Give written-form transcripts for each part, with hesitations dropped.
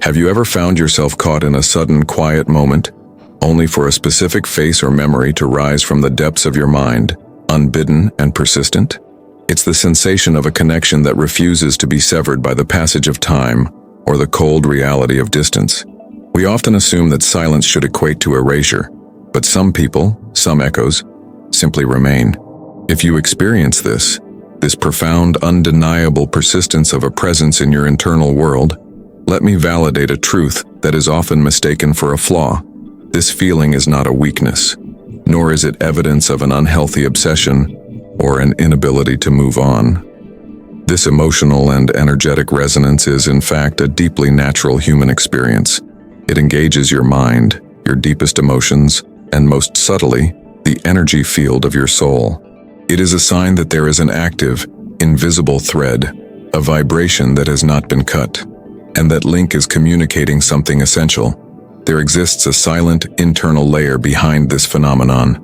Have you ever found yourself caught in a sudden quiet moment, only for a specific face or memory to rise from the depths of your mind, unbidden and persistent? It's the sensation of a connection that refuses to be severed by the passage of time or the cold reality of distance. We often assume that silence should equate to erasure, but some people, some echoes, simply remain. If you experience this profound, undeniable persistence of a presence in your internal world, let me validate a truth that is often mistaken for a flaw. This feeling is not a weakness, nor is it evidence of an unhealthy obsession or an inability to move on. This emotional and energetic resonance is, in fact, a deeply natural human experience. It engages your mind, your deepest emotions, and most subtly, the energy field of your soul. It is a sign that there is an active, invisible thread, a vibration that has not been cut, and that link is communicating something essential. There exists a silent, internal layer behind this phenomenon,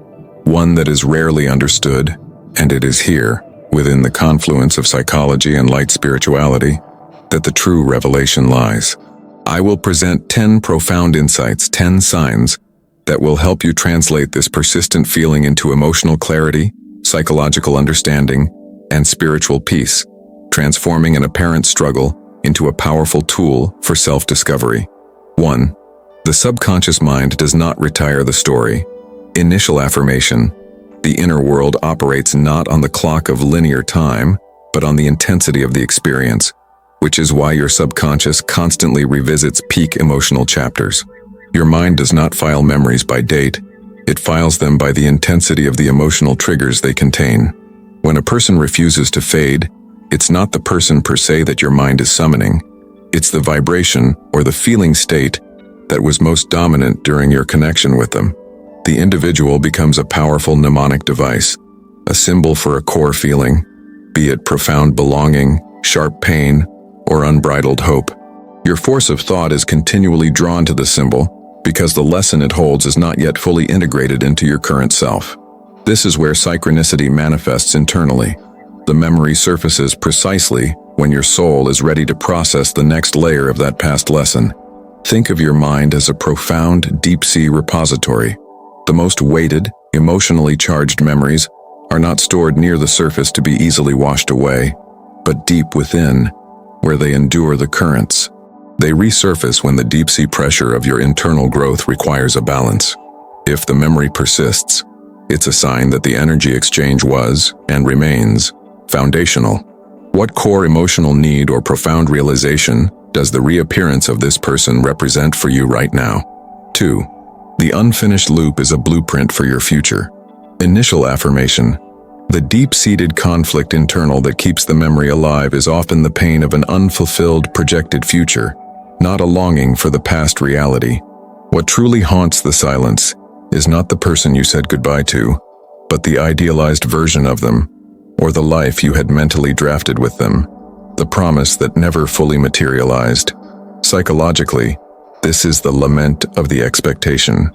one that is rarely understood, and it is here, within the confluence of psychology and light spirituality, that the true revelation lies. I will present 10 profound insights, 10 signs, that will help you translate this persistent feeling into emotional clarity, psychological understanding, and spiritual peace, transforming an apparent struggle into a powerful tool for self-discovery. 1. The subconscious mind does not retire the story. Initial affirmation. The inner world operates not on the clock of linear time, but on the intensity of the experience, which is why your subconscious constantly revisits peak emotional chapters. Your mind does not file memories by date. It files them by the intensity of the emotional triggers they contain. When a person refuses to fade, it's not the person per se that your mind is summoning. It's the vibration or the feeling state that was most dominant during your connection with them. The individual becomes a powerful mnemonic device, a symbol for a core feeling, be it profound belonging, sharp pain, or unbridled hope. Your force of thought is continually drawn to the symbol because the lesson it holds is not yet fully integrated into your current self. This is where synchronicity manifests internally. The memory surfaces precisely when your soul is ready to process the next layer of that past lesson. Think of your mind as a profound, deep-sea repository. The most weighted, emotionally charged memories are not stored near the surface to be easily washed away, but deep within, where they endure the currents. They resurface when the deep-sea pressure of your internal growth requires a balance. If the memory persists, it's a sign that the energy exchange was, and remains, foundational. What core emotional need or profound realization does the reappearance of this person represent for you right now? 2. The unfinished loop is a blueprint for your future. Initial affirmation. The deep-seated conflict internal that keeps the memory alive is often the pain of an unfulfilled projected future, not a longing for the past reality. What truly haunts the silence is not the person you said goodbye to, but the idealized version of them, or the life you had mentally drafted with them, the promise that never fully materialized. Psychologically, this is the lament of the expectation.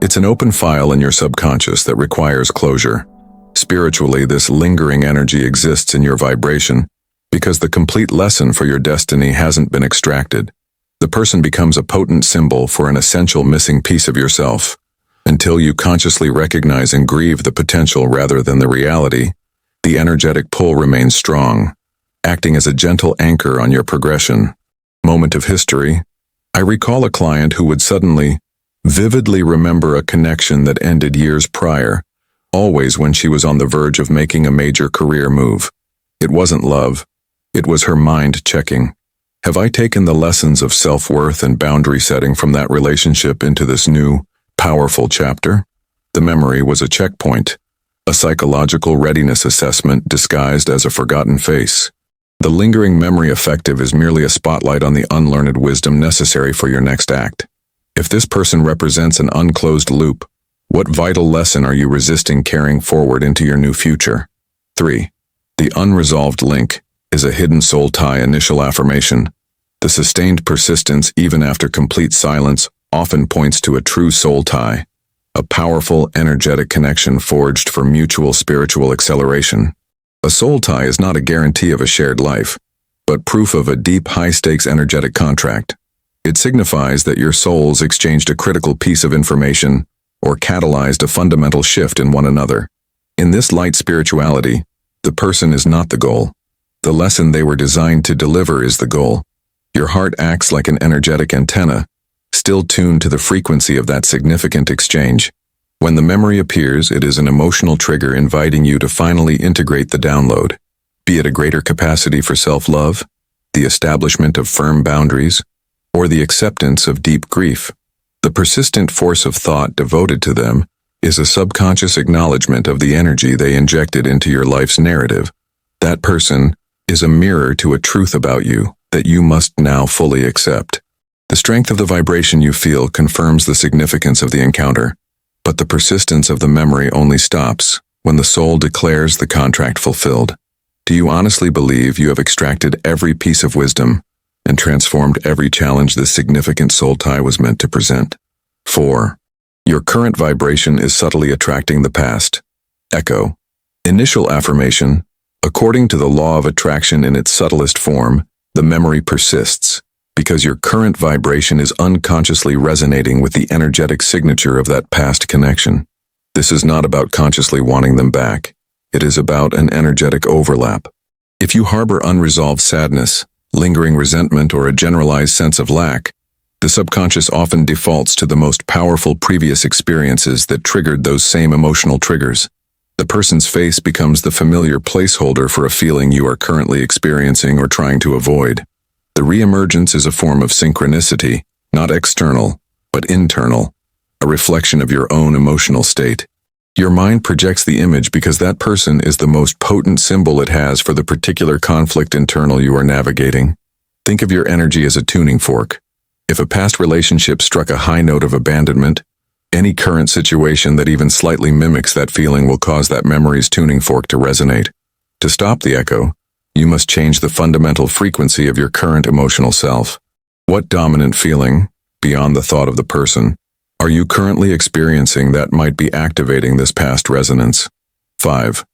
It's an open file in your subconscious that requires closure. Spiritually, this lingering energy exists in your vibration because the complete lesson for your destiny hasn't been extracted. The person becomes a potent symbol for an essential missing piece of yourself. Until you consciously recognize and grieve the potential rather than the reality, the energetic pull remains strong, acting as a gentle anchor on your progression. Moment of history. I recall a client who would suddenly, vividly remember a connection that ended years prior, always when she was on the verge of making a major career move. It wasn't love. It was her mind checking. Have I taken the lessons of self-worth and boundary setting from that relationship into this new, powerful chapter? The memory was a checkpoint, a psychological readiness assessment disguised as a forgotten face. The lingering memory effective is merely a spotlight on the unlearned wisdom necessary for your next act. If this person represents an unclosed loop, what vital lesson are you resisting carrying forward into your new future? 3. The unresolved link is a hidden soul tie. Initial affirmation. The sustained persistence even after complete silence often points to a true soul tie, a powerful, energetic connection forged for mutual spiritual acceleration. A soul tie is not a guarantee of a shared life, but proof of a deep, high-stakes energetic contract. It signifies that your souls exchanged a critical piece of information or catalyzed a fundamental shift in one another. In this light spirituality, the person is not the goal. The lesson they were designed to deliver is the goal. Your heart acts like an energetic antenna, still tuned to the frequency of that significant exchange. When the memory appears, it is an emotional trigger inviting you to finally integrate the download, be it a greater capacity for self-love, the establishment of firm boundaries, or the acceptance of deep grief. The persistent force of thought devoted to them is a subconscious acknowledgement of the energy they injected into your life's narrative. That person is a mirror to a truth about you that you must now fully accept. The strength of the vibration you feel confirms the significance of the encounter, but the persistence of the memory only stops when the soul declares the contract fulfilled. Do you honestly believe you have extracted every piece of wisdom and transformed every challenge this significant soul tie was meant to present? 4. Your current vibration is subtly attracting the past. Echo. Initial affirmation. According to the law of attraction in its subtlest form, the memory persists because your current vibration is unconsciously resonating with the energetic signature of that past connection. This is not about consciously wanting them back. It is about an energetic overlap. If you harbor unresolved sadness, lingering resentment, or a generalized sense of lack, the subconscious often defaults to the most powerful previous experiences that triggered those same emotional triggers. The person's face becomes the familiar placeholder for a feeling you are currently experiencing or trying to avoid. The reemergence is a form of synchronicity, not external, but internal, a reflection of your own emotional state. Your mind projects the image because that person is the most potent symbol it has for the particular conflict internal you are navigating. Think of your energy as a tuning fork. If a past relationship struck a high note of abandonment, any current situation that even slightly mimics that feeling will cause that memory's tuning fork to resonate. To stop the echo, you must change the fundamental frequency of your current emotional self. What dominant feeling, beyond the thought of the person, are you currently experiencing that might be activating this past resonance? 5.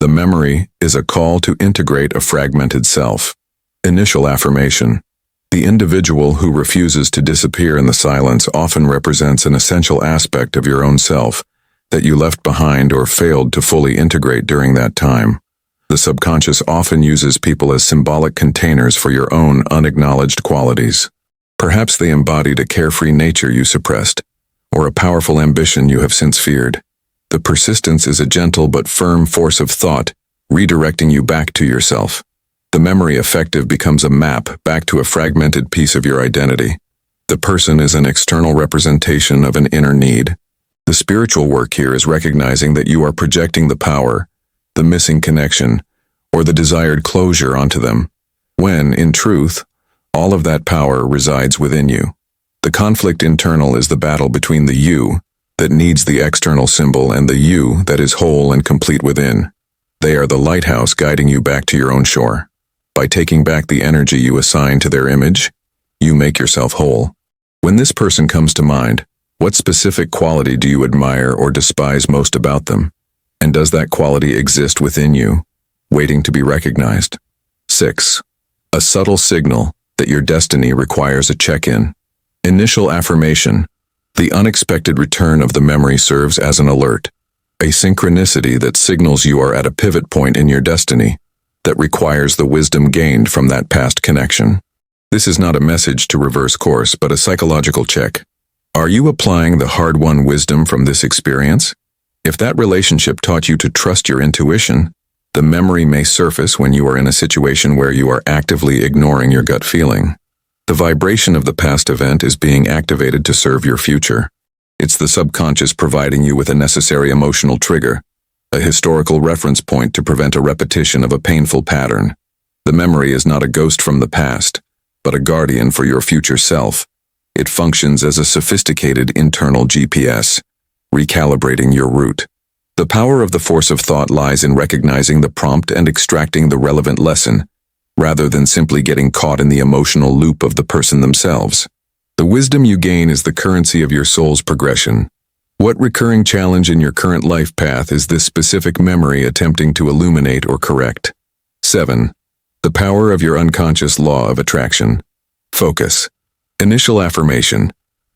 The memory is a call to integrate a fragmented self. Initial affirmation. The individual who refuses to disappear in the silence often represents an essential aspect of your own self that you left behind or failed to fully integrate during that time. The subconscious often uses people as symbolic containers for your own unacknowledged qualities. Perhaps they embodied a carefree nature you suppressed, or a powerful ambition you have since feared. The persistence is a gentle but firm force of thought, redirecting you back to yourself. The memory effective becomes a map back to a fragmented piece of your identity. The person is an external representation of an inner need. The spiritual work here is recognizing that you are projecting the power, the missing connection, or the desired closure onto them, when, in truth, all of that power resides within you. The conflict internal is the battle between the you that needs the external symbol and the you that is whole and complete within. They are the lighthouse guiding you back to your own shore. By taking back the energy you assign to their image, you make yourself whole. When this person comes to mind, what specific quality do you admire or despise most about them? And does that quality exist within you, waiting to be recognized? 6. A subtle signal that your destiny requires a check-in. Initial affirmation. The unexpected return of the memory serves as an alert, a synchronicity that signals you are at a pivot point in your destiny that requires the wisdom gained from that past connection. This is not a message to reverse course, but a psychological check. Are you applying the hard-won wisdom from this experience? If that relationship taught you to trust your intuition, the memory may surface when you are in a situation where you are actively ignoring your gut feeling. The vibration of the past event is being activated to serve your future. It's the subconscious providing you with a necessary emotional trigger, a historical reference point to prevent a repetition of a painful pattern. The memory is not a ghost from the past, but a guardian for your future self. It functions as a sophisticated internal GPS, recalibrating your route. The power of the force of thought lies in recognizing the prompt and extracting the relevant lesson, rather than simply getting caught in the emotional loop of the person themselves. The wisdom you gain is the currency of your soul's progression. What recurring challenge in your current life path is this specific memory attempting to illuminate or correct? 7. The power of your unconscious law of attraction. Focus. Initial affirmation.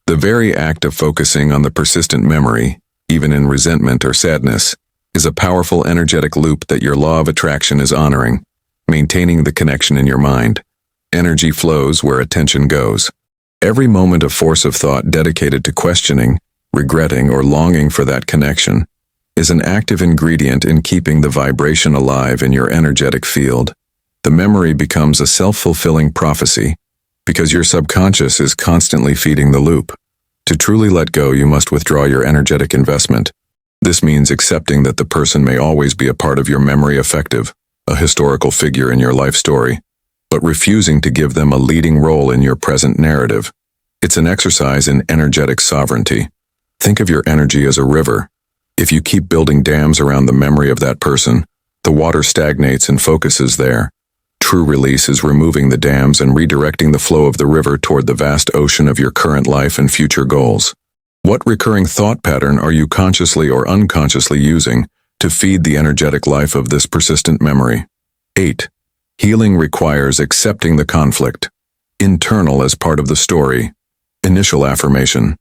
The very act of focusing on the persistent memory, even in resentment or sadness, is a powerful energetic loop that your law of attraction is honoring, maintaining the connection in your mind. Energy flows where attention goes. Every moment of force of thought dedicated to questioning, regretting, or longing for that connection is an active ingredient in keeping the vibration alive in your energetic field. The memory becomes a self-fulfilling prophecy because your subconscious is constantly feeding the loop. To truly let go, you must withdraw your energetic investment. This means accepting that the person may always be a part of your memory effective, a historical figure in your life story, but refusing to give them a leading role in your present narrative. It's an exercise in energetic sovereignty. Think of your energy as a river. If you keep building dams around the memory of that person, the water stagnates and focuses there. True release is removing the dams and redirecting the flow of the river toward the vast ocean of your current life and future goals. What recurring thought pattern are you consciously or unconsciously using to feed the energetic life of this persistent memory? 8. Healing requires accepting the conflict. Internal as part of the story. Initial affirmation.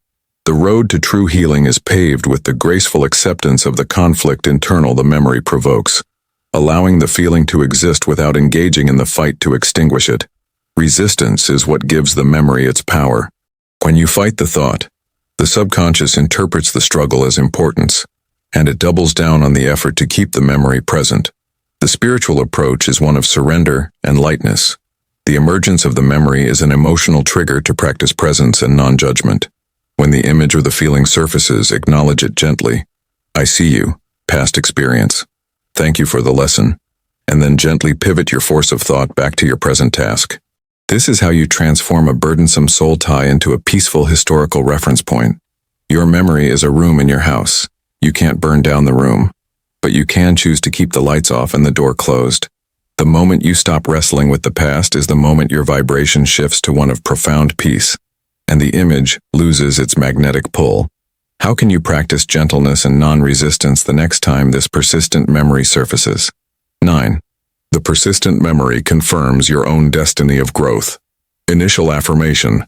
The road to true healing is paved with the graceful acceptance of the conflict internal the memory provokes, allowing the feeling to exist without engaging in the fight to extinguish it. Resistance is what gives the memory its power. When you fight the thought, the subconscious interprets the struggle as importance, and it doubles down on the effort to keep the memory present. The spiritual approach is one of surrender and lightness. The emergence of the memory is an emotional trigger to practice presence and non-judgment. When the image or the feeling surfaces, acknowledge it gently. I see you, past experience. Thank you for the lesson. And then gently pivot your force of thought back to your present task. This is how you transform a burdensome soul tie into a peaceful historical reference point. Your memory is a room in your house. You can't burn down the room, but you can choose to keep the lights off and the door closed. The moment you stop wrestling with the past is the moment your vibration shifts to one of profound peace, and the image loses its magnetic pull. How can you practice gentleness and non-resistance the next time this persistent memory surfaces? 9. The persistent memory confirms your own destiny of growth. Initial affirmation.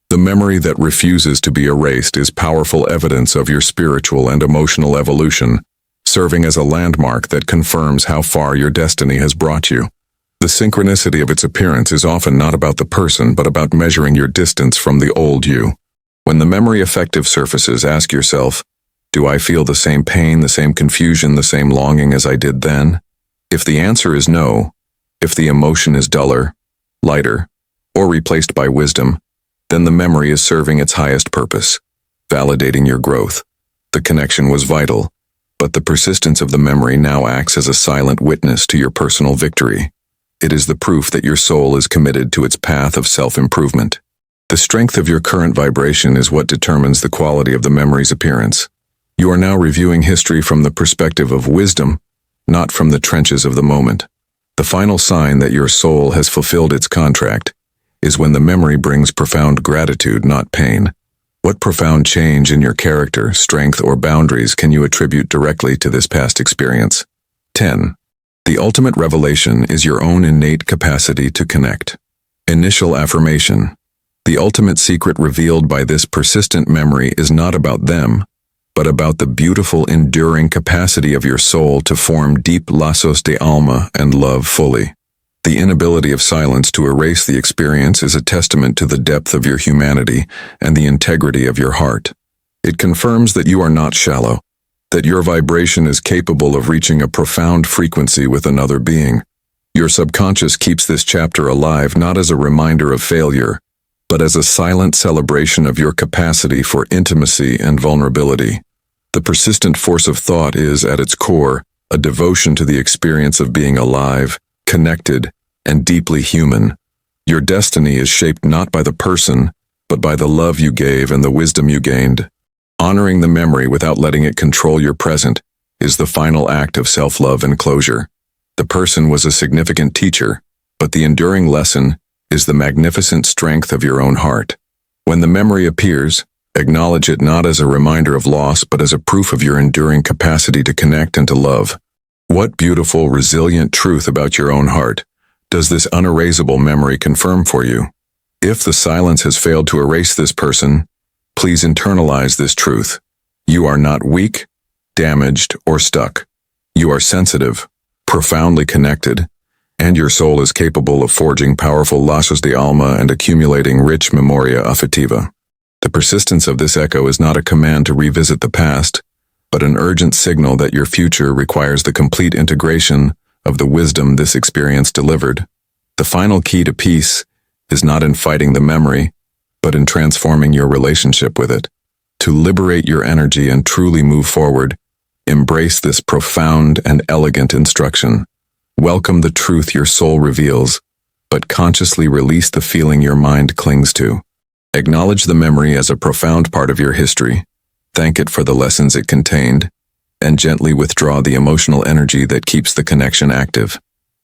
The memory that refuses to be erased is powerful evidence of your spiritual and emotional evolution, serving as a landmark that confirms how far your destiny has brought you. The synchronicity of its appearance is often not about the person, but about measuring your distance from the old you. When the memory effective surfaces, ask yourself, do I feel the same pain, the same confusion, the same longing as I did then? If the answer is no, if the emotion is duller, lighter, or replaced by wisdom, then the memory is serving its highest purpose, validating your growth. The connection was vital, but the persistence of the memory now acts as a silent witness to your personal victory. It is the proof that your soul is committed to its path of self-improvement. The strength of your current vibration is what determines the quality of the memory's appearance. You are now reviewing history from the perspective of wisdom, not from the trenches of the moment. The final sign that your soul has fulfilled its contract is when the memory brings profound gratitude, not pain. What profound change in your character, strength, or boundaries can you attribute directly to this past experience? 10. The ultimate revelation is your own innate capacity to connect. Initial affirmation. The ultimate secret revealed by this persistent memory is not about them, but about the beautiful, enduring capacity of your soul to form deep lazos de alma and love fully. The inability of silence to erase the experience is a testament to the depth of your humanity and the integrity of your heart. It confirms that you are not shallow, that your vibration is capable of reaching a profound frequency with another being. Your subconscious keeps this chapter alive not as a reminder of failure, but as a silent celebration of your capacity for intimacy and vulnerability. The persistent force of thought is, at its core, a devotion to the experience of being alive, connected, and deeply human. Your destiny is shaped not by the person, but by the love you gave and the wisdom you gained. Honoring the memory without letting it control your present is the final act of self-love and closure. The person was a significant teacher, but the enduring lesson is the magnificent strength of your own heart. When the memory appears, acknowledge it not as a reminder of loss, but as a proof of your enduring capacity to connect and to love. What beautiful, resilient truth about your own heart does this unerasable memory confirm for you? If the silence has failed to erase this person, please internalize this truth. You are not weak, damaged, or stuck. You are sensitive, profoundly connected, and your soul is capable of forging powerful laços de alma and accumulating rich memoria afetiva. The persistence of this echo is not a command to revisit the past, but an urgent signal that your future requires the complete integration of the wisdom this experience delivered. The final key to peace is not in fighting the memory, but in transforming your relationship with it. To liberate your energy and truly move forward, embrace this profound and elegant instruction. Welcome the truth your soul reveals, but consciously release the feeling your mind clings to. Acknowledge the memory as a profound part of your history, thank it for the lessons it contained, and gently withdraw the emotional energy that keeps the connection active.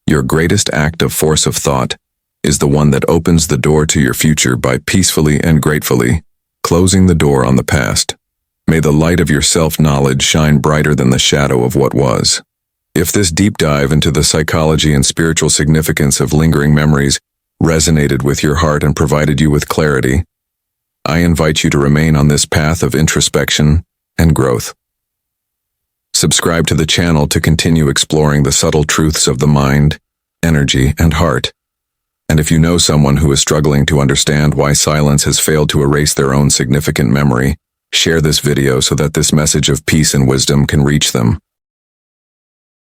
Your greatest act of force of thought is the one that opens the door to your future by peacefully and gratefully closing the door on the past. May the light of your self-knowledge shine brighter than the shadow of what was. If this deep dive into the psychology and spiritual significance of lingering memories resonated with your heart and provided you with clarity, I invite you to remain on this path of introspection and growth. Subscribe to the channel to continue exploring the subtle truths of the mind, energy, and heart. And if you know someone who is struggling to understand why silence has failed to erase their own significant memory, share this video so that this message of peace and wisdom can reach them.